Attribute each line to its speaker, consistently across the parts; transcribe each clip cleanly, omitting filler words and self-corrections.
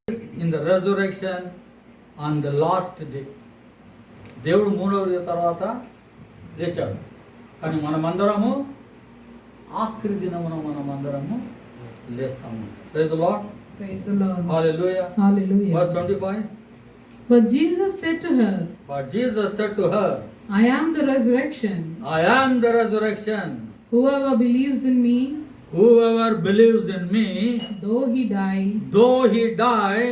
Speaker 1: in the resurrection on the last day. దేవుడు మూడవ రోజు తర్వాత లేచాడు, కానీ మనమందరము ఆఖరి దినమున మనమందరము లేస్తాము. Praise the Lord.
Speaker 2: Praise the Lord.
Speaker 1: Hallelujah.
Speaker 2: Hallelujah.
Speaker 1: Verse 25.
Speaker 2: But Jesus said to her,
Speaker 1: I am the resurrection.
Speaker 2: I am the resurrection.
Speaker 1: Whoever believes in me,
Speaker 2: though he die,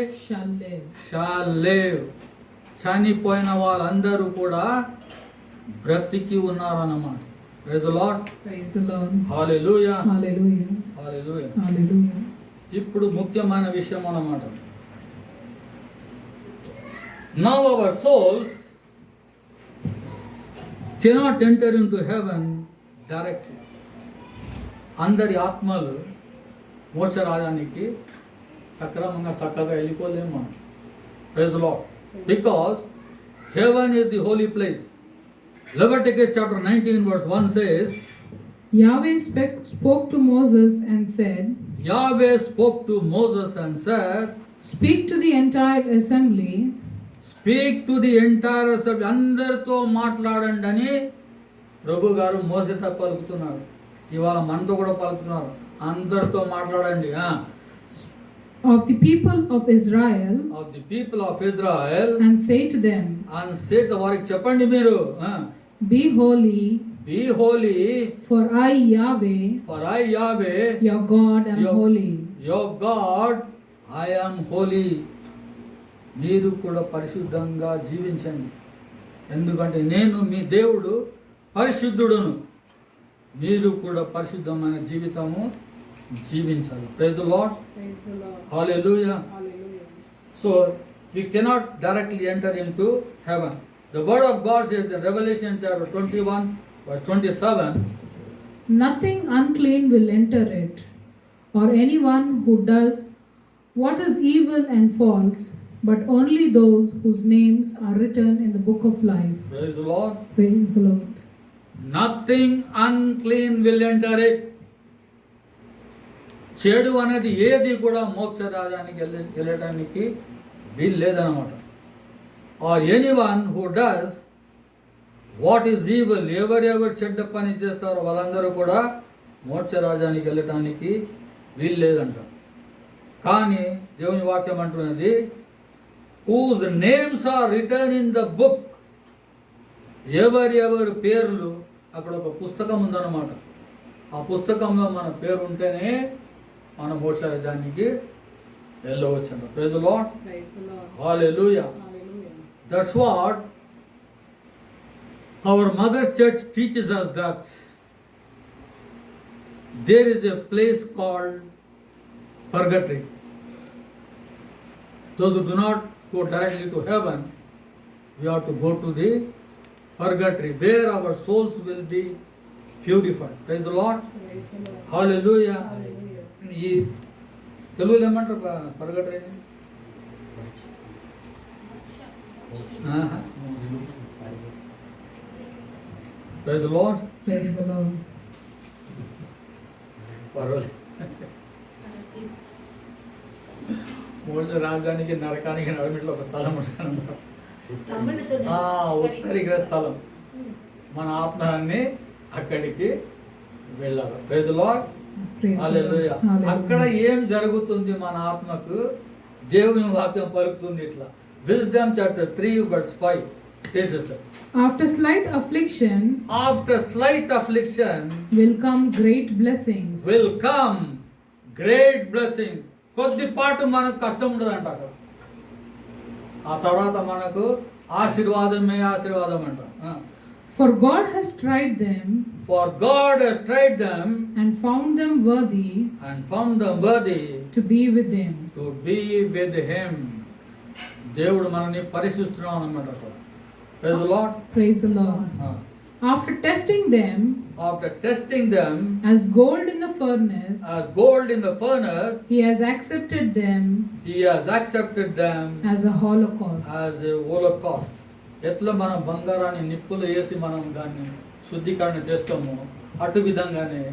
Speaker 1: shall live. చనిపోయిన వాళ్ళందరూ కూడా బ్రతికి ఉన్నారన్నమాట. Praise the Lord.
Speaker 2: Praise the Lord.
Speaker 1: Hallelujah.
Speaker 2: Hallelujah.
Speaker 1: Hallelujah.
Speaker 2: Hallelujah.
Speaker 1: ఇప్పుడు ముఖ్యమైన విషయం అన్నమాట. Now our souls cannot enter into heaven directly. అందరి ఆత్మలు మోక్ష రాజ్యానికి సక్రమంగా చక్కగా వెళ్ళిపోలేము. Praise the Lord. Because heaven is the holy place. Leviticus chapter 19 verse 1 says,
Speaker 2: Yahweh spoke to Moses and said, Speak to the entire assembly.
Speaker 1: అందరితో మాట్లాడండి అని ప్రభు గారు మోసేతో పలుకుతున్నారు. ఇవాళ మనతో కూడా పలుకుతున్నారు, అందరితో మాట్లాడండి.
Speaker 2: Of the people of Israel,
Speaker 1: and
Speaker 2: say to them,
Speaker 1: వారికి చెప్పండి మీరు,
Speaker 2: be holy, for I Yahweh, your God am holy.
Speaker 1: Your God, I am holy. మీరు కూడా పరిశుద్ధంగా జీవించండి, ఎందుకంటే నేను మీ దేవుడు పరిశుద్ధుడును. మీరు కూడా పరిశుద్ధమైన జీవితము జీవించాలి. Praise the Lord.
Speaker 2: Praise the Lord.
Speaker 1: Hallelujah.
Speaker 2: Hallelujah.
Speaker 1: So we cannot directly enter into heaven. The word of God says in Revelation chapter 21 verse 27,
Speaker 2: nothing unclean will enter it, or anyone who does what is evil and false, but only those whose names are written in the book of life.
Speaker 1: Praise the Lord.
Speaker 2: Praise the Lord.
Speaker 1: Nothing unclean will enter it. చెడు అనేది ఏది కూడా మోక్ష రాజ్యానికి వెళ్ళడానికి వీలు లేదన్నమాట. Are anyone who does what is evil, ఎవరెవరు చెడ్డ పని చేస్తారో వాళ్ళందరూ కూడా మోక్ష రాజ్యానికి వెళ్ళటానికి వీలు లేదంట. కానీ దేవుని వాక్యం అంటున్నది, whose names are written in the book. ఎవరి పేర్లు, అక్కడ ఒక పుస్తకం ఉందన్నమాట. ఆ పుస్తకంలో మన పేరు ఉంటేనే మన మోక్ష రాజ్యానికి వెళ్ళవచ్చంట. Praise the Lord. Hallelujah. That's what our mother church teaches us, that there is a place called purgatory. Those who do not go directly to heaven, we have to go to the purgatory, where our souls will be purified. Praise the Lord. Hallelujah. ఈ తెలుగులో ఏమంటారు పర్గటరీ? Praise the Lord.
Speaker 2: Praise the Lord.
Speaker 1: మోక్ష రాజ్యానికి నరకానికి నడుమిట్లో ఒక స్థలం ఉంటుంది, ఉత్తరిక స్థలం. మన ఆత్మాన్ని అక్కడికి వెళ్ళాలి. Praise the Lord. హల్లెలూయా. అక్కడ ఏం జరుగుతుంది మన ఆత్మకు? దేవుని వాక్యం పలుకుతుంది ఇట్లా. Wisdom chapter 3 verse 5.
Speaker 2: After slight affliction will come great blessings.
Speaker 1: కొద్దిపాటు మనకు కష్టం ఉండదంట, ఆ తర్వాత మనకు ఆశీర్వాదమే ఆశీర్వాదం అంట.
Speaker 2: For God has tried them and found them worthy to be with him.
Speaker 1: దేవుడు మనల్ని పరీక్షిస్తున్నాడు అన్నమాట. Praise the Lord.
Speaker 2: Praise the Lord. After testing them
Speaker 1: as
Speaker 2: gold in the furnace, he has accepted them as a holocaust.
Speaker 1: ఎట్లా మనం బంగారాన్ని నిప్పులు వేసి మనం దాన్ని శుద్ధీకరణ చేస్తామో అటు విధంగానే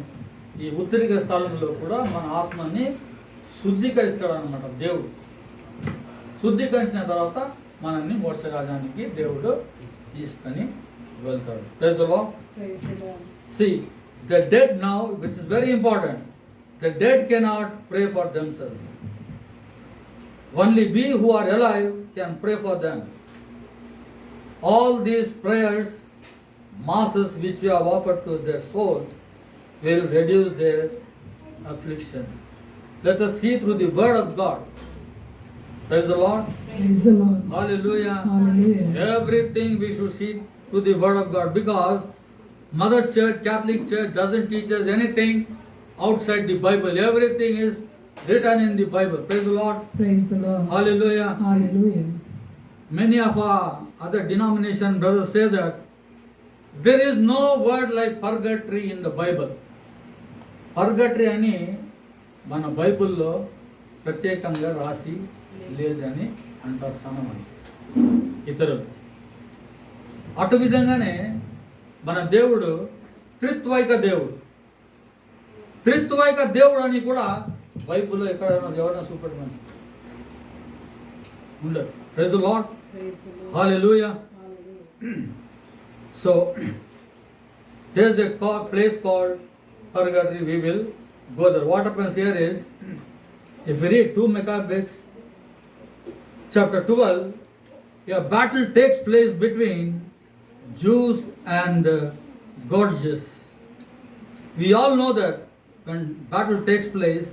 Speaker 1: ఈ ఉత్తరిక స్థలంలో కూడా మన ఆత్మని శుద్ధీకరిస్తాడు అన్నమాట దేవుడు. శుద్ధీకరించిన తర్వాత మనల్ని మోక్ష రాజ్యానికి దేవుడు తీసుకొని వెళ్తాడు. Praise the Lord. See, the dead now, which is very important, the dead cannot pray for themselves. Only we who are alive can pray for them. All these prayers, masses which we have offered to their souls, will reduce their affliction. Let us see through the word of God. Praise the Lord.
Speaker 2: Praise the Lord.
Speaker 1: Hallelujah.
Speaker 2: Hallelujah.
Speaker 1: Everything we should see through the word of God, because Mother Church, Catholic Church doesn't teach us anything outside the Bible. Everything is written in the Bible. Praise the Lord.
Speaker 2: Praise the Lord.
Speaker 1: Hallelujah.
Speaker 2: Hallelujah.
Speaker 1: Many of our other denomination brothers say that there is no word like purgatory in the Bible. Purgatory అని మన బైబిల్లో ప్రత్యేకంగా రాసి లేదని అంటారు చాలా మంది ఇతరులు. అటు విధంగానే మన దేవుడు త్రిత్వైక దేవుడు. త్రిత్వైక దేవుడు అని కూడా బైబిల్లో ఎక్కడైనా ఎవరైనా చూపెట్టమని ఉండదు. Praise the Lord. Hallelujah. So there is a place called purgatory. We will go there. What happens here is, if we read 2 Maccabees chapter 12, a battle takes place between Jews and Gorgias. We all know that when battle takes place,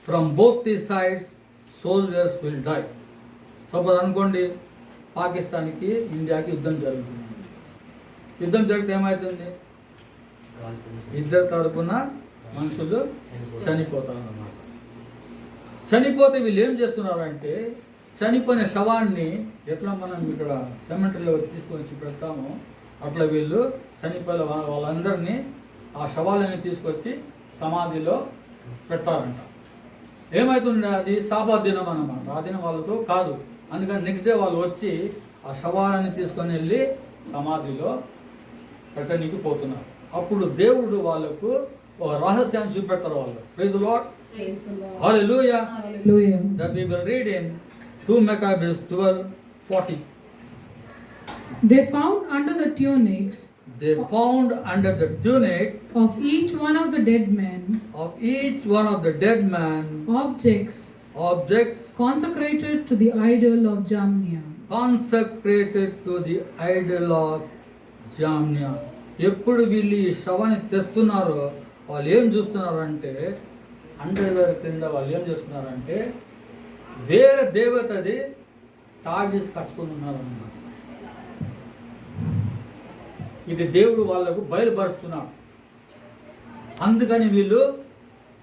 Speaker 1: from both these sides, soldiers will die. Suppose అనుకోండి పాకిస్తాన్కి ఇండియాకి యుద్ధం జరుగుతుంది. యుద్ధం జరిగితే ఏమవుతుంది? ఇద్దరు తరపున మనుషులు చనిపోతారు అన్నమాట. చనిపోతే వీళ్ళు ఏం చేస్తున్నారంటే, చనిపోయిన శవాన్ని ఎట్లా మనం ఇక్కడ సెమెంటరీలో తీసుకొని పెడతామో అట్లా వీళ్ళు చనిపోయిన వాళ్ళందరినీ ఆ శవాలని తీసుకొచ్చి సమాధిలో పెడతారంట. ఏమవుతుంది? అది సాబాత్ దినం అన్నమాట. ఆ దినం వాళ్ళతో కాదు. అందుకని నెక్స్ట్ డే వాళ్ళు వచ్చి ఆ శవాలని తీసుకొని వెళ్ళి సమాధిలో పెట్టడానికి పోతున్నారు. అప్పుడు దేవుడు వాళ్ళకు ఒక రహస్యాన్ని చూపెడతారు వాళ్ళు. Praise the Lord. Hallelujah.
Speaker 2: Hallelujah.
Speaker 1: That we will read in 2 Maccabees 12:40.
Speaker 2: They found under the tunics
Speaker 1: They found under the tunic
Speaker 2: of each one of the dead men
Speaker 1: of each one of the dead man
Speaker 2: objects consecrated to the idol of Jamnia.
Speaker 1: consecrated to the idol of Jamnia. ఎప్పుడు వీళ్ళు ఈ శవాన్ని తెస్తున్నారో వాళ్ళు ఏం చూస్తున్నారంటే, underwear క్రింద వాళ్ళు ఏం చేస్తున్నారంటే వేరే దేవతది తాగేసి కట్టుకుని ఉన్నారన్నమాట. ఇది దేవుడు వాళ్ళకు బయలుపరుస్తున్నాడు. అందుకని వీళ్ళు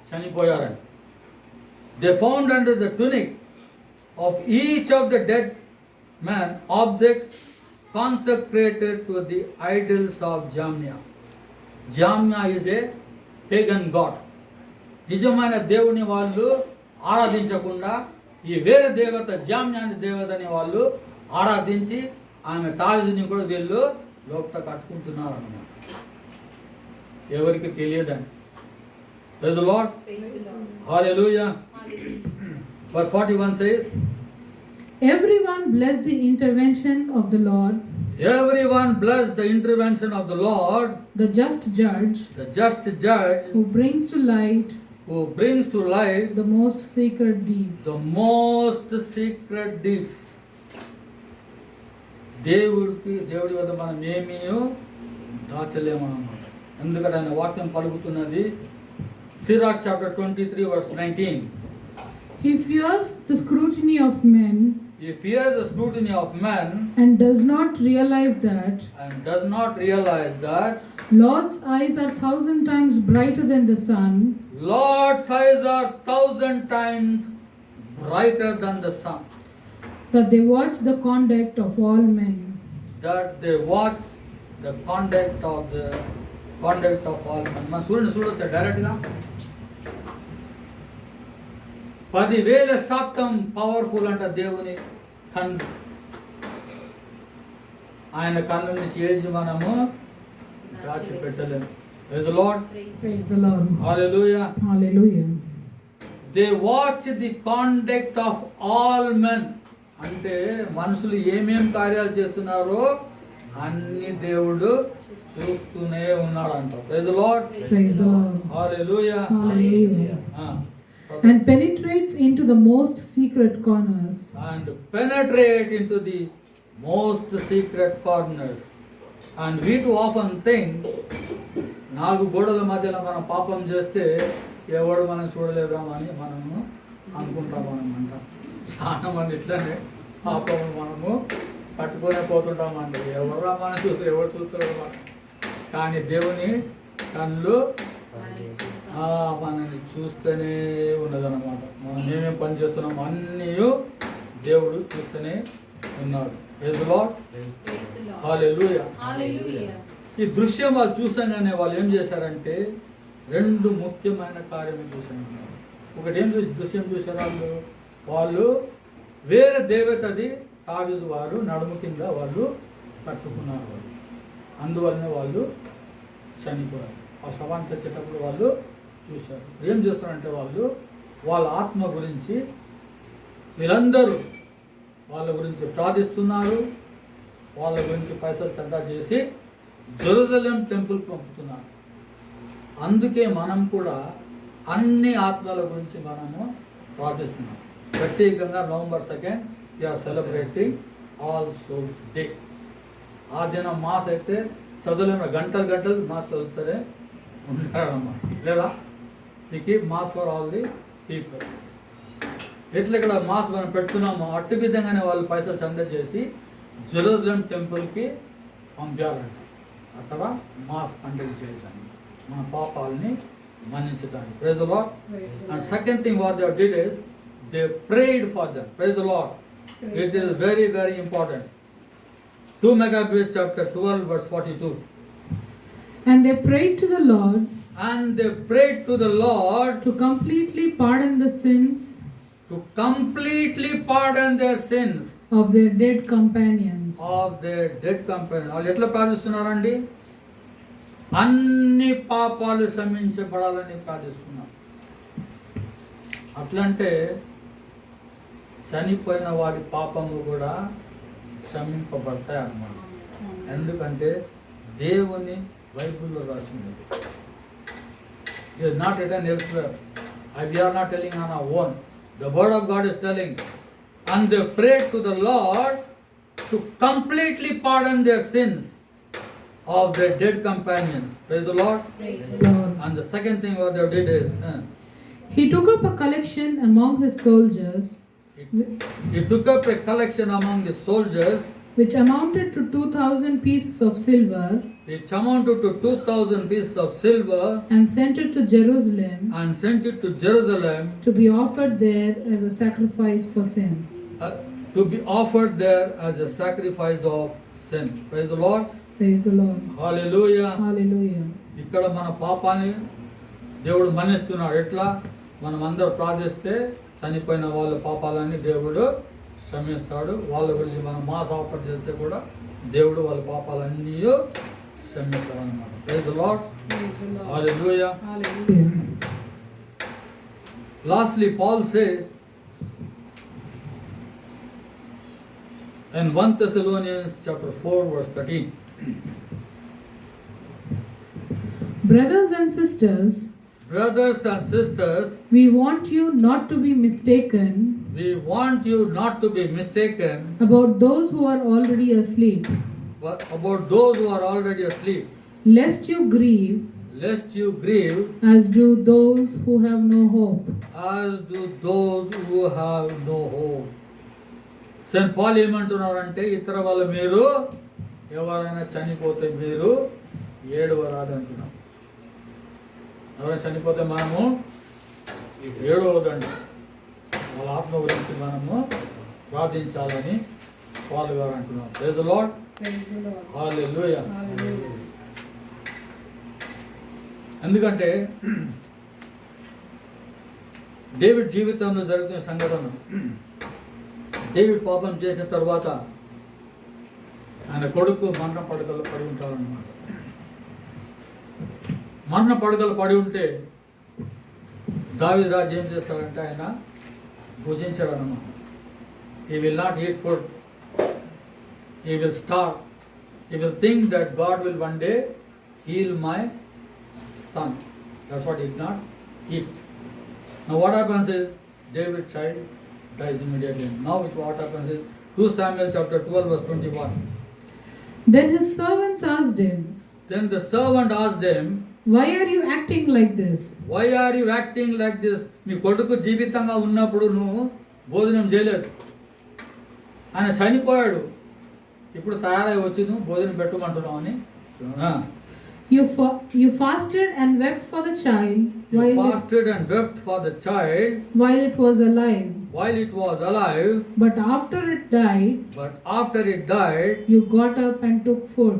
Speaker 1: చనిపోయారని. They found under the tunic of each of the dead man objects consecrated to the idols of Jamnia. Jamnia is a pagan god. నిజమైన దేవుని వాళ్ళు ఆరాధించకుండా ఈ వేరే దేవత జామ్యాని దేవతని వాళ్ళు ఆరాధించి ఆమె తాజుని కూడా వీళ్ళు లోపల కట్టుకుంటున్నారు అన్నమాట. ఎవరికి తెలియదని. Praise the Lord. Hallelujah. Verse 41 says,
Speaker 2: Everyone bless the intervention of the Lord,
Speaker 1: everyone bless the intervention of the Lord,
Speaker 2: the just judge,
Speaker 1: who
Speaker 2: brings to light
Speaker 1: the
Speaker 2: most secret deeds.
Speaker 1: దేవుడి వద్ద మనం ఏమీ దాచలేమన్నమాట. ఎందుకంటే ఆయన వాక్యం పలుకుతున్నది సిరాక్ chapter 23 verse 19.
Speaker 2: He fears the scrutiny of men and does not realize that Lord's eyes are 1,000 times brighter than the sun.
Speaker 1: Lord's eyes are 1,000 times brighter than the sun.
Speaker 2: That they watch the conduct of all men.
Speaker 1: మన చూడొచ్చా డైరెక్ట్గా? 10,000 శాతం powerful అంట దేవుని కన్ను. ఆయన కన్ను నుంచి ఏది మనము దాచిపెట్టలేము. Praise the Lord.
Speaker 2: Praise the Lord.
Speaker 1: Hallelujah.
Speaker 2: Hallelujah.
Speaker 1: They watch the conduct of all men. అంటే మనుషులు ఏమేం కార్యాలు చేస్తున్నారో అన్ని దేవుడు చూస్తూనే ఉన్నాడంట. Praise the lord.
Speaker 2: Praise the Lord.
Speaker 1: Hallelujah.
Speaker 2: Hallelujah.
Speaker 1: ఆ,
Speaker 2: And penetrates into the most secret corners.
Speaker 1: and penetrate into the most secret corners. And we too often think, నాలుగు గోడల మధ్యలో మనం పాపం చేస్తే ఎవడు మనం చూడలేదామని మనము అనుకుంటాం అనమాట. చాలా మంది ఇట్లనే పాపం మనము పట్టుకునే పోతుంటామండి. ఎవరు మనం చూస్తారు, ఎవరు చూస్తారు మనం. కానీ దేవుని కళ్ళు మనల్ని చూస్తూనే ఉన్నదన్నమాట. మనం ఏమేమి పని చేస్తున్నాం అన్నీ దేవుడు చూస్తూనే ఉన్నాడు. Praise the Lord. హల్లెలూయా. ఈ దృశ్యం వాళ్ళు చూసంగానే వాళ్ళు ఏం చేశారంటే రెండు ముఖ్యమైన కార్యము చూసాను. ఒకటి ఏం దృశ్యం చూసారు వాళ్ళు వేరే దేవతది తావిజు వారు నడుము కింద వాళ్ళు కట్టుకున్నారు. వాళ్ళు అందువల్లనే వాళ్ళు చనిపోయారు. ఆ శవాన్ని తెచ్చేటప్పుడు వాళ్ళు చూశారు. ఏం చేస్తారంటే వాళ్ళు వాళ్ళ ఆత్మ గురించి వీళ్ళందరూ వాళ్ళ గురించి ప్రార్థిస్తున్నారు. వాళ్ళ గురించి పైసలు చందా చేసి జెరూసలేం టెంపుల్ పంపుతున్నారు. అందుకే మనం కూడా అన్ని ఆత్మల గురించి మనము ప్రార్థిస్తున్నాం. ప్రత్యేకంగా November 2 we are celebrating All Souls Day. ఆ దినం మాస్ అయితే చదువులేము, గంటలు గంటలు మాస్ చదువుతారే ఉంటారన్నమాట. లేదా మీకు mass for all the people. ఎట్లా ఇక్కడ మాస్ మనం పెట్టుకున్నామో అట్టి విధంగానే వాళ్ళు పైసలు చందా చేసి జెరూసలేం టెంపుల్కి పంపారంట. అక్కడ మాస్ కండక్ట్ చేయడానికి, మన పాపాలని మన్నించడానికి. Praise the Lord. And second thing what they did is they prayed for them. Praise the Lord. It is very very important. 2 Maccabees chapter 12 verse 42.
Speaker 2: And they prayed to the Lord
Speaker 1: And they prayed to the Lord
Speaker 2: to completely pardon the sins
Speaker 1: to completely pardon their sins
Speaker 2: of their dead companions.
Speaker 1: of their dead companions. వాళ్ళు ఎట్లా ప్రార్థిస్తున్నారండి? అన్ని పాపాలు క్షమించబడాలని ప్రార్థిస్తున్నారు. అట్లంటే చనిపోయిన వారి పాపము కూడా క్షమింపబడతాయి అన్నమాట. ఎందుకంటే దేవుని బైబిల్లో రాసింది. It is not written elsewhere. We are not telling on our own. The word of God is telling, and they prayed to the Lord to completely pardon their sins of their dead companions. Praise the Lord.
Speaker 2: Praise the Lord.
Speaker 1: And the second thing what they did is,
Speaker 2: He took up a collection among his soldiers,
Speaker 1: he took up a collection among the soldiers,
Speaker 2: which amounted to 2,000 pieces of silver,
Speaker 1: which amounted to 2,000 pieces of silver,
Speaker 2: and sent it to Jerusalem
Speaker 1: and sent it to Jerusalem
Speaker 2: to be offered there as a sacrifice for sins.
Speaker 1: To be offered there as a sacrifice of sin. Praise the Lord.
Speaker 2: Praise the Lord.
Speaker 1: Hallelujah.
Speaker 2: Hallelujah.
Speaker 1: ఇక్కడ మన పాపాన్ని దేవుడు మన్నిస్తున్నాడు. ఎట్లా? మనం అందరూ ప్రార్థిస్తే చనిపోయిన వాళ్ళ పాపాలన్నీ దేవుడు క్షమిస్తాడు. వాళ్ళ గురించి మనం మాస్ ఆఫర్ చేస్తే కూడా దేవుడు వాళ్ళ పాపాలన్నీ క్షమిస్తాడు అన్నమాట. Praise the Lord. Hallelujah.
Speaker 2: Hallelujah.
Speaker 1: Lastly, Paul says in 1 Thessalonians chapter 4 verse 13.
Speaker 2: Brothers and sisters,
Speaker 1: Brothers and sisters,
Speaker 2: we want you not to be mistaken
Speaker 1: we want you not to be mistaken
Speaker 2: about those who are already asleep,
Speaker 1: but about those who are already asleep,
Speaker 2: lest you grieve
Speaker 1: lest you grieve
Speaker 2: as do those who have no hope.
Speaker 1: as do those who have no hope. Saint Paul ఏమంటున్నారంటే ఇతర వాళ్ళు మీరు ఎవరైనా చనిపోతే మీరు ఏడవరాదంటున్నారు. ఎవరైనా చనిపోతే మనము ఏడవద్దండి. వాళ్ళ ఆత్మ గురించి మనము ప్రార్థించాలని పాల్ గారు అంటున్నారు. Praise the Lord. హల్లెలూయా. ఎందుకంటే డేవిడ్ జీవితంలో జరుగుతున్న సంఘటన, డేవిడ్ పాపం చేసిన తర్వాత ఆయన కొడుకు మరణ పడకలు పడి ఉంటారన్నమాట. మరణ పడకలు పడి ఉంటే దావీదు రాజు ఏం చేస్తాడంటే ఆయన భుజించాడు అన్నమాట. he will not eat food. He will starve. He will think that God will one day heal my son. That's what he did not eat. Now what happens is, David's child dies immediately. Now what happens is, 2 Samuel chapter 12 verse 21.
Speaker 2: Then his servants asked him,
Speaker 1: Then the servant asked him,
Speaker 2: Why are you acting like this?
Speaker 1: why are you acting like this? మీ కొడుకు జీవితంగా ఉన్నప్పుడు నువ్వు భోజనం చేయలేదు. ఆయన చనిపోయాడు. ఇప్పుడు తయారై వచ్చి నువ్వు భోజనం పెట్టమంటున్నావు అని.
Speaker 2: You fasted and wept for the child
Speaker 1: You fasted and wept for the child
Speaker 2: while it was alive.
Speaker 1: while it was alive,
Speaker 2: But after it died,
Speaker 1: but after it died,
Speaker 2: you got up and took food.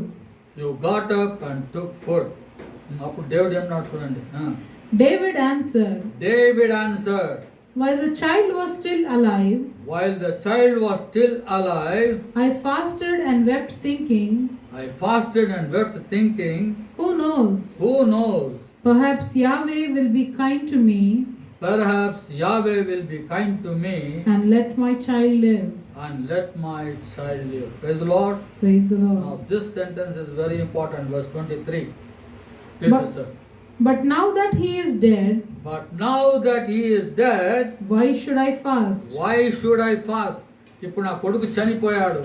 Speaker 1: you got up and took food. అప్పుడు దేవుడు ఏమన్నాడు చూడండి.
Speaker 2: David answered,
Speaker 1: David answered,
Speaker 2: While the child was still alive,
Speaker 1: while the child was still alive,
Speaker 2: I fasted and wept thinking,
Speaker 1: I fasted and wept thinking,
Speaker 2: Who knows?
Speaker 1: who knows?
Speaker 2: Perhaps Yahweh will be kind to me
Speaker 1: Perhaps Yahweh will be kind to me
Speaker 2: and let my child live.
Speaker 1: and let my child live. Praise the Lord.
Speaker 2: Praise the
Speaker 1: Now
Speaker 2: Lord.
Speaker 1: this sentence is very important. Verse 23. Please,
Speaker 2: But-
Speaker 1: sister.
Speaker 2: But now that he is dead,
Speaker 1: But now that he is dead,
Speaker 2: why should I fast?
Speaker 1: why should I fast? ఇప్పుడు నా కొడుకు చనిపోయాడు,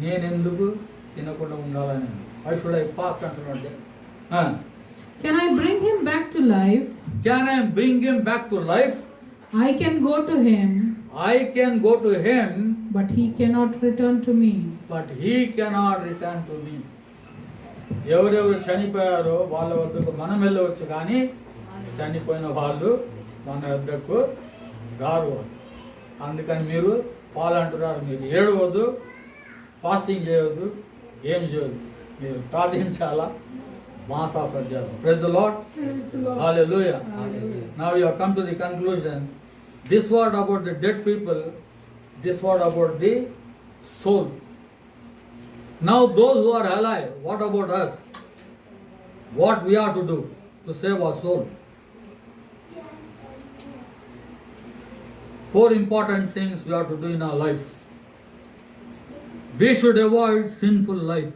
Speaker 1: నేను ఎందుకు తినకుండా ఉండాలని? Why should I fast అంటున్నాడు.
Speaker 2: Can I bring him back to life?
Speaker 1: Can I bring him back to life?
Speaker 2: I can go to him,
Speaker 1: I can go to him,
Speaker 2: but he cannot return to me.
Speaker 1: but he cannot return to me. ఎవరెవరు చనిపోయారో వాళ్ళ వద్దకు మనం వెళ్ళవచ్చు, కానీ చనిపోయిన వాళ్ళు మన వద్దకు రారు. అందుకని మీరు అంటున్నారు, మీరు ఏడవద్దు, ఫాస్టింగ్ చేయవద్దు, ఏం చేయవద్దు, మీరు ప్రార్థించాలా, మాస్ ఆఫర్ చేయాలి. Praise the Lord. Hallelujah. Now you have come to the conclusion. This word about the dead people, this word about the soul. Now those who are alive, what about us? What we are to do to save our soul? 4 important things we have to do in our life. We should avoid sinful life.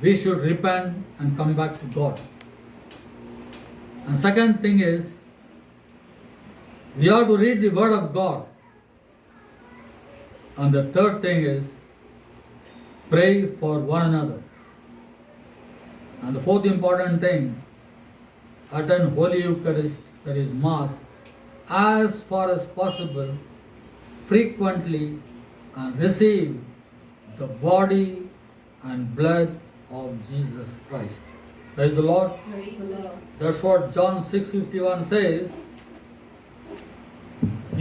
Speaker 1: We should repent and come back to God. And second thing is, we have to read the word of God. And the third thing is, pray for one another. And the fourth important thing, attend Holy Eucharist, that is Mass, as far as possible, frequently, and receive the body and blood of Jesus Christ. Praise the Lord. That's what John 6:51 says.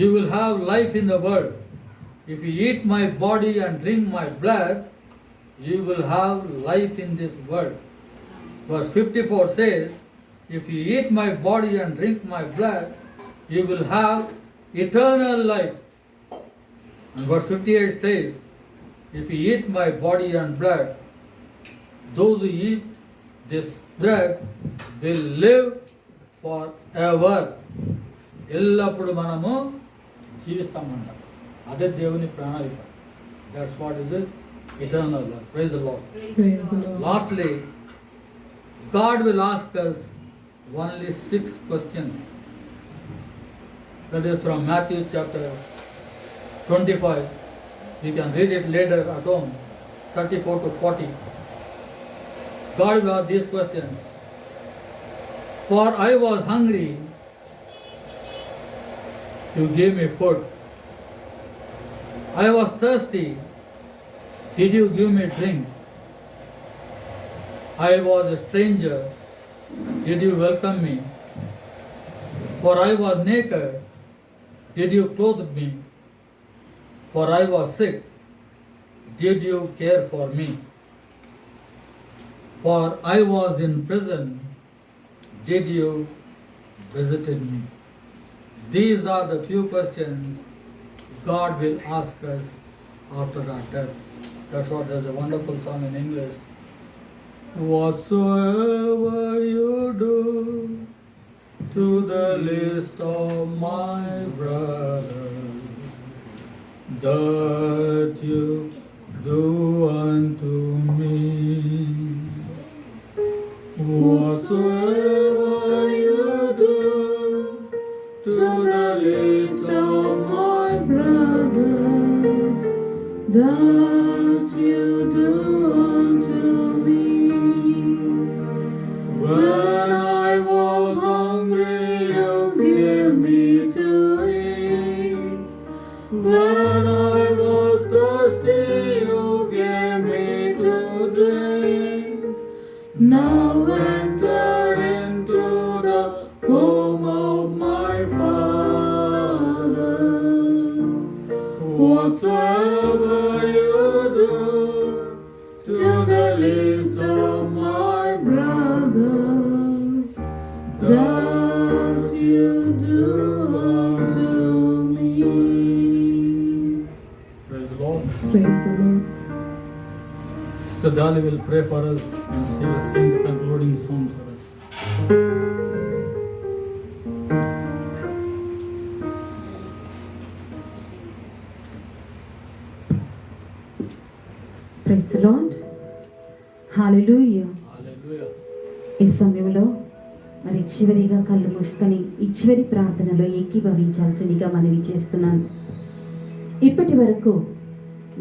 Speaker 1: You will have life in the world. If you eat my body and drink my blood, you will have life in this world. Verse 54 says, if you eat my body and drink my blood, you will have eternal life. And verse 58 says, if you eat my body and blood, those who eat this bread will live forever. ఎల్లప్పుడు మనము జీవిస్తామంట. అదే దేవుని ప్రణాళిక. That's what is it? Eternal life. Praise the Lord.
Speaker 2: Praise the Lord.
Speaker 1: Lastly, God will ask us only 6 questions. That is from Matthew chapter 25. You can read it later at home, 34 to 40. God will ask these questions. For I was hungry, you gave me food. I was thirsty, did you give me drink? I was a stranger, did you welcome me? For I was naked, did you clothe me? For I was sick, did you care for me? For I was in prison, did you visit me? These are the few questions God will ask us after our death. That's what there's a wonderful song in English. Whatsoever you do to the least of my brothers, that you do unto me. Whatsoever you do to the least of my
Speaker 2: brothers, that you do unto me.
Speaker 1: when I was hungry, you gave me to eat. When I was thirsty, you gave me to drink. Now enter into the home of my Father. Whatsoever you do to the least of my brothers, that you do unto me. Praise the Lord.
Speaker 2: Praise the Lord.
Speaker 1: Sister Dali will pray for us and she will sing the concluding song for us.
Speaker 3: Praise the Lord. Hallelujah.
Speaker 1: Hallelujah.
Speaker 3: ఈ సమయంలో మరి చివరిగా కళ్ళు మూసుకొని ఈ చివరి ప్రార్థనలో ఏకీభవించాల్సిందిగా మనవి చేస్తున్నాను. ఇప్పటి వరకు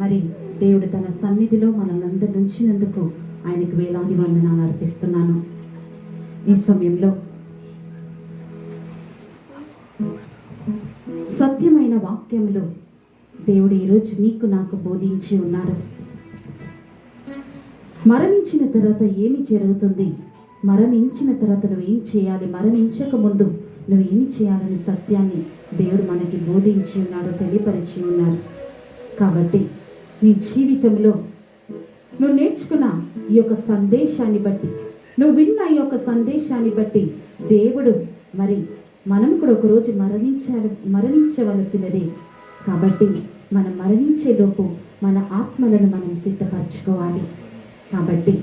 Speaker 3: మరి దేవుడు తన సన్నిధిలో మనల్ని ఉంచినందుకు ఆయనకు వేలాది వందనాలు అర్పిస్తున్నాను. ఈ సమయంలో సత్యమైన వాక్యములు దేవుడు ఈరోజు నీకు నాకు బోధించి ఉన్నాడు. మరణించిన తర్వాత ఏమి జరుగుతుంది, మరణించిన తర్వాత నువ్వేం చేయాలి, మరణించక ముందు నువ్వేమి చేయాలనే సత్యాన్ని దేవుడు మనకి బోధించి ఉన్నాడు, తెలియపరిచి ఉన్నారు. కాబట్టి నీ జీవితంలో నువ్వు నేర్చుకున్న ఈ యొక్క సందేశాన్ని బట్టి, నువ్వు విన్న ఈ యొక్క సందేశాన్ని బట్టి దేవుడు మరి మనం కూడా ఒకరోజు మరణించవలసినదే. కాబట్టి మనం మరణించేలోపు మన ఆత్మలను మనం సిద్ధపరచుకోవాలి. కాబట్టి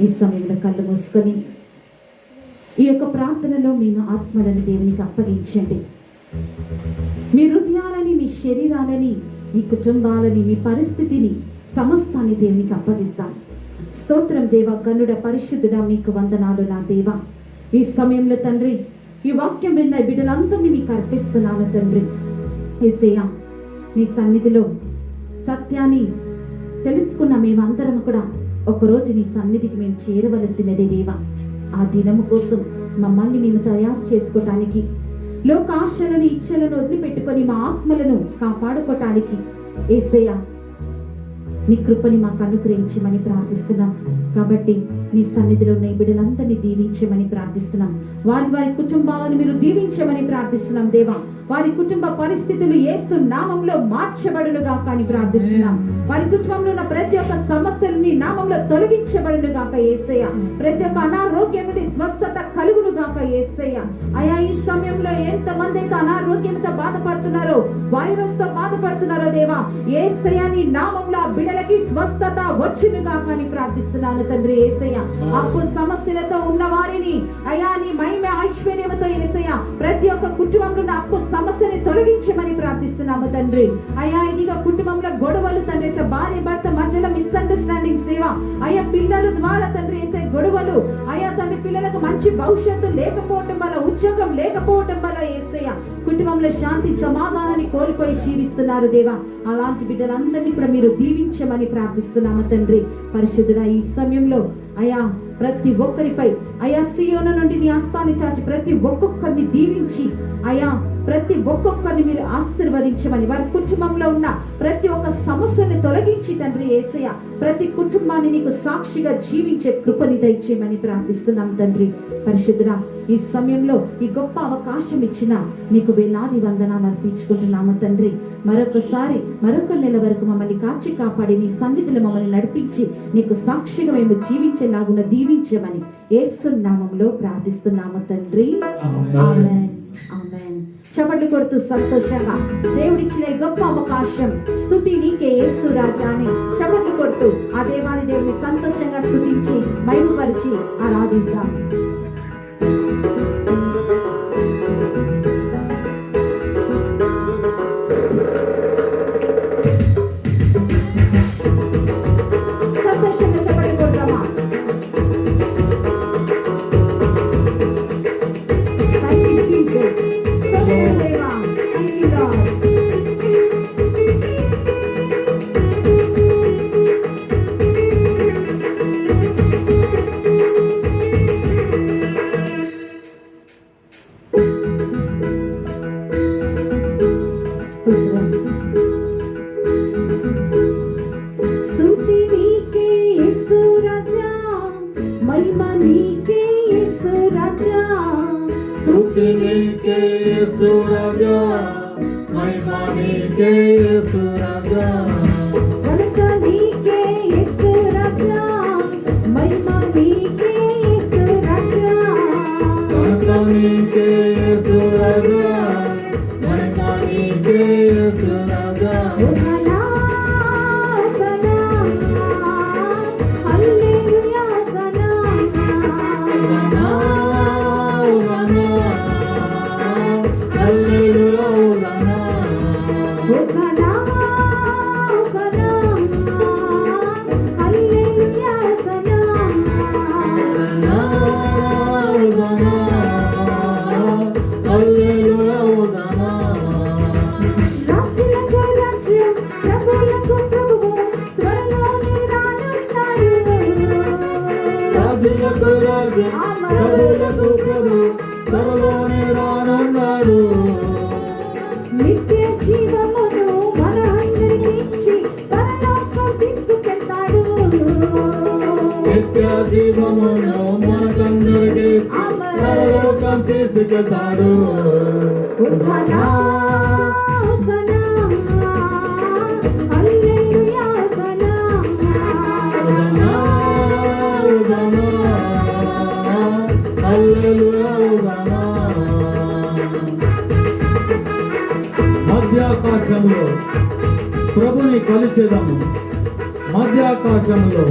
Speaker 3: ఈ సమయంలో కళ్ళు మూసుకొని ఈ యొక్క ప్రార్థనలో మీ ఆత్మలను దేవునికి అప్పగించండి. మీ హృదయాలని, మీ శరీరాలని, మీ కుటుంబాలని, మీ పరిస్థితిని సమస్తాన్ని దేవునికి అప్పగిస్తాం. స్తోత్రం దేవా, గనుడ పరిశుద్ధుడా, మీకు వందనాలు నా దేవా. ఈ సమయంలో తండ్రి ఈ వాక్యం విన్న బిడ్డలందరినీ మీకు అర్పిస్తున్నాను తండ్రి. యేసయ్యా, నీ సన్నిధిలో సత్యాన్ని తెలుసుకున్న మేమందరం కూడా ఒకరోజు నీ సన్నిధికి మేము చేరవలసినదే దేవా. ఆ దినము కోసం మమ్మల్ని మేము తయారు చేసుకోవటానికి, లోక ఆశలను ఇచ్చలను వదిలిపెట్టుకొని మా ఆత్మలను కాపాడుకోవటానికి యేసయ్యా నీ కృపని మాకు అనుగ్రహించమని ప్రార్థిస్తున్నాం. కాబట్టి నీ సన్నిధిలో ఉన్న ఈ బిడ్డలందరినీ దీవించమని ప్రార్థిస్తున్నాం. వారి వారి కుటుంబాలను మీరు దీవించమని ప్రార్థిస్తున్నాం దేవా. వారి కుటుంబ పరిస్థితులు యేసు నామంలో మార్చబడునుగా కానీ ప్రార్థిస్తున్నాం. వారి కుటుంబంలో ఉన్న ప్రతి ఒక్క సమస్యలు నీ నామంలో తొలగించబడునుగాక యేసయ్య. ప్రతి ఒక్క అనారోగ్యం నుండి స్వస్థత కలుగునుగాక యేసయ్య. అయా, ఈ సమయంలో ఎంతమంది అయితే అనారోగ్యంతో బాధపడుతున్నారో, వైరస్ తో బాధపడుతున్నారో దేవా, యేసయ్య నీ నామంలో ఆ బిడ్డలకి స్వస్థత వచ్చునుగాక అని ప్రార్థిస్తున్నాను తండ్రి యేసయ్య. అప్పు సమస్యలతో ఉన్న వారిని అయా నీ మహిమ ఐశ్వర్యంతో యేసయ్య ప్రతి ఒక్క కుటుంబంలో ఉన్న అప్పు సమస్యని తొలగించమని ప్రార్థిస్తున్నాము తండ్రి. అయా, ఇదిగా కుటుంబంలో గొడవలు తండ్రి, భార్య భర్త మధ్యలో మిస్అండర్స్టాండింగ్స్ దేవా, అయా పిల్లల ద్వారా తండ్రి వేసే గొడవలు, అయా తండ్రి పిల్లలకు మంచి భవిష్యత్తు లేకపోవటం వల్ల, ఉద్యోగం లేకపోవటం వల్ల యేసయ్య కుటుంబంలో శాంతి సమాధానాన్ని కోల్పోయి జీవిస్తున్నారు దేవా. అలాంటి బిడ్డలందరినీ కూడా మీరు దీవించమని ప్రార్థిస్తున్నాము తండ్రి. పరిశుద్ధుడా, ఈ సమయంలో అయా ప్రతి ఒక్కరిపై అయా సియోను నుండి నీ హస్తాన్ని చాచి ప్రతి ఒక్కొక్కరిని దీవించి అయా ప్రతి ఒక్కొక్కరిని మీరు ఆశీర్వదించమని, వారి కుటుంబంలో ఉన్న ప్రతి ఒక్క సమస్యని తొలగించి తండ్రి యేసయ్య ప్రతి కుటుంబాన్ని నీకు సాక్షిగా జీవించే కృపని దయచేయమని ప్రార్థిస్తున్నాం తండ్రి. పరిశుద్ధుడా, ఈ సమయంలో ఈ గొప్ప అవకాశం ఇచ్చిన నీకు వేలాది వందనాలు అర్పించుకుంటున్నాము తండ్రి. మరొకసారి మరొక నెల వరకు మమ్మల్ని కాచి కాపాడి నీ సన్నిధిలో మమ్మల్ని నడిపించి నీకు సాక్షిగా మేము జీవించేలాగున దీవించమని యేసు నామములో ప్రార్థిస్తున్నాము తండ్రి. ఆమేన్, ఆమేన్. చప్పట్లు కొడుతూ సంతోషంగా దేవుడిచ్చిన గొప్ప అవకాశం, స్తుతి నీకే యేసు రాజా అని చప్పట్లు కొడుతూ ఆ దేవాది దేవుని సంతోషంగా స్తుతించి మహిమపరిచి ఆరాధిస్తాం.
Speaker 1: తీసుకెళ్తాడు.
Speaker 3: హోసన్నా హోసన్నా హల్లెలూయా హోసన్నా
Speaker 1: హోసన్నా, హోసన్నా, హల్లెలూయా హోసన్నా. మధ్యాకాశంలో ప్రభుని కలిచేదాము, మధ్యాకాశంలో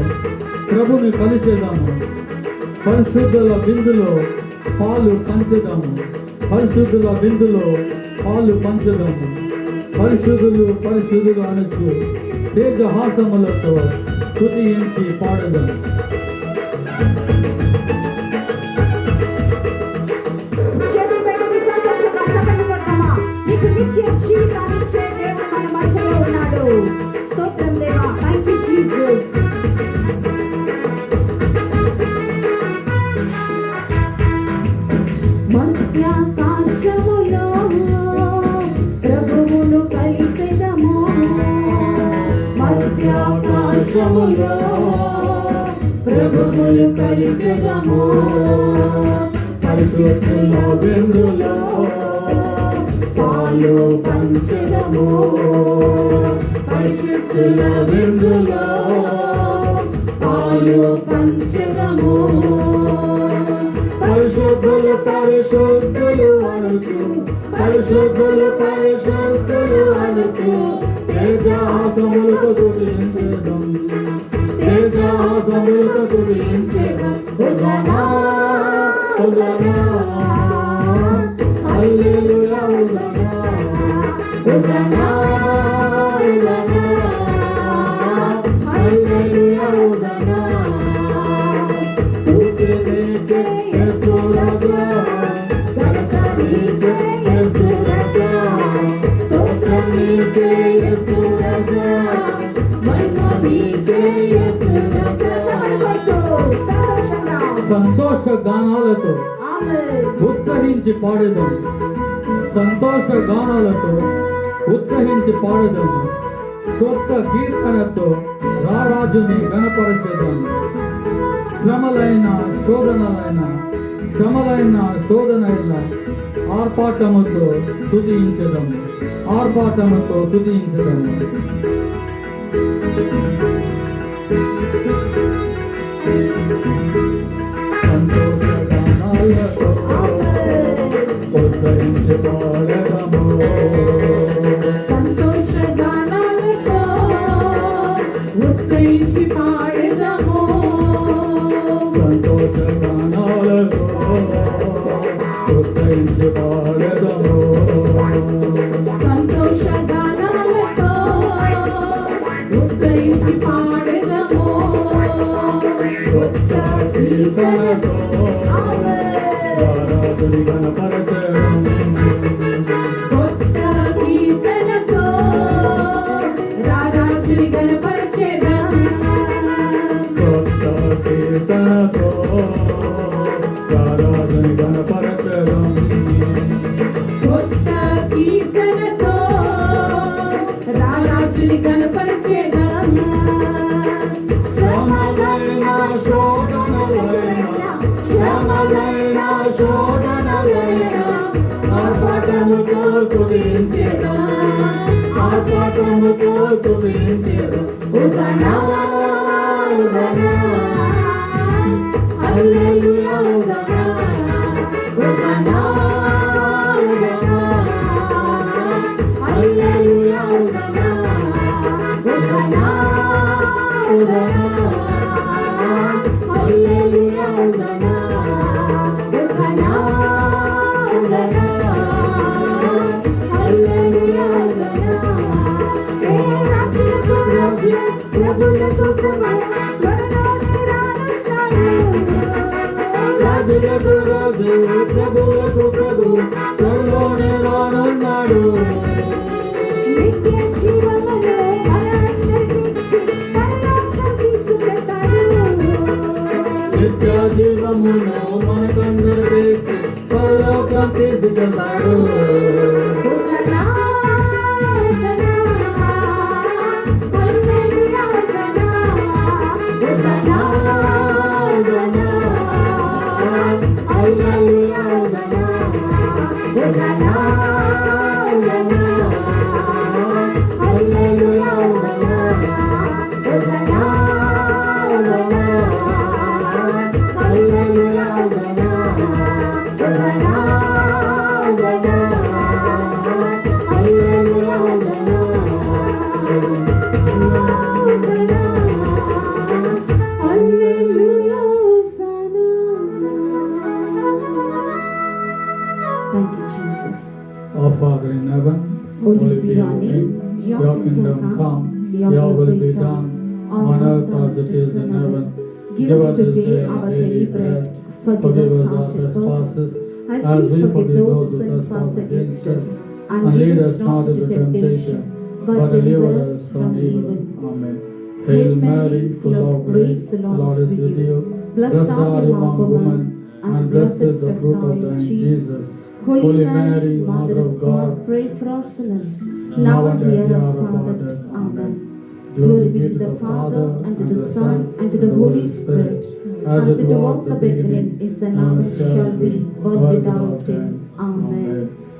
Speaker 1: ప్రభుని కలిచేదాము. పరిశుద్ధుల విందులో పాలు పంచుదాము, పరిశుద్ధుల విందులో పాలు పంచుదాము. పరిశుద్ధులు పరిశుద్ధులు అనొచ్చు తేజహాసములతో స్తుతించి పాడుదాము.
Speaker 3: చేతులు పెట్టుకుని సంతోషంగా చప్పట్లు కొడదామా? నీకు నిత్య జీవితాన్ని ఇచ్చే దేవుడు మన మధ్యలో ఉన్నాడు. స్తోత్రం దేవా. Thank you Jesus. మధ్యాకాశములో ప్రభువును కలిసెదము, మధ్యాకాశములో ప్రభువును కలిసెదము.
Speaker 1: పరిశుద్ధుల విందులో
Speaker 3: పాలు పంచెదము,
Speaker 1: పరిశుద్ధుల విందులో
Speaker 3: పాలు పంచెదము.
Speaker 1: పరిశుద్ధులు పరిశుద్ధులు అనుచు, పరిశుద్ధులు పరిశుద్ధులు అనుచు తేజాసములకు స్తుతించెదం, తేజాసములకు స్తుతించెదం. హోసన్నా, హోసన్నా, హల్లెలూయా హోసన్నా, హోసన్నా, హోసన్నా, హల్లెలూయా హోసన్నా. స్తుతి నీకే యేసు రాజా, ఘనత నీకే యేసు రాజా, స్తోత్రం నీకే యేసు రాజా, మహిమ నీకే యేసు రాజా. సంతోష గానాలతో ఉత్సహించి పాడేదాం, సంతోష గానాలతో ఉత్సహించి పాడేదాము. కొత్త కీర్తనతో రారాజుని గణపరచేదాము. శ్రమలైన శోధనైన ఆర్పాటముతో స్తుతించెదము, ఆర్పాటముతో స్తుతించెదము. సంతోషగానాలతో ఉత్సహించి పాడెదము,
Speaker 3: సంతోషగానాలతో ఉత్సహించి పాడెదము,
Speaker 1: సంతోషగానాలతో ఉత్సహించి పాడెదము.
Speaker 3: సంతోషగానాలతో ఉత్సహించి పాడెదము.
Speaker 1: కొత్త కీర్తనతో రారాజుని గణపరచెదం,
Speaker 3: కొత్త కీర్తనతో రారాజుని గణపరచెదం,
Speaker 1: కొత్త కీర్తనతో రారాజుని గణపరచెదం.
Speaker 3: కొత్త కీర్తనతో రారాజుని గణపరచెదం.
Speaker 1: శ్రమలైన శోధనలైన ఆర్పాటముతో స్తుతించెదం, ఆర్పాటముతో స్తుతించెదం. హోసన్నా, హోసన్నా, హల్లెలూయా హోసన్నా, హోసన్నా, హోసన్నా, హల్లెలూయా హోసన్నా, హోసన్నా, హోసన్నా, హల్లెలూయా హోసన్నా, హోసన్నా, హోసన్నా, హల్లెలూయా హోసన్నా. ఏ రాజులకు రాజు, ప్రభువులకు ప్రభు, త్వరలోనే రానున్నాడు. రాజులకు రాజు, ప్రభువులకు ప్రభు, త్వరలోనే రానున్నాడు. నిత్య జీవములో మనందరికిచ్చి పరలోకం తీసుకెళ్తాడు. నిత్య జీవమును మనకందరికీ పరలోకం తీసుకెళ్తాడు. హోసన్నా, హోసన్నా, హల్లెలూయా హోసన్నా, హోసన్నా, హోసన్నా, హల్లెలూయా hosanna. Kingdom come, your will be done, on earth as it is in heaven.
Speaker 3: Give us today our daily bread. Forgive us our trespasses, as we forgive those who trespass against us. And lead us not into temptation, but deliver us from evil.
Speaker 1: Amen. Hail Mary, full of grace, the Lord is with you. Blessed are you among women, and blessed is the fruit of thy womb, Jesus.
Speaker 3: Holy Mary, Mother of God, pray for us sinners, now and at the hour of our death. Amen. Glory be to the Father, and to the Son, and to the Holy Spirit, as it was in the beginning, is and now, and shall be, world without end. Amen.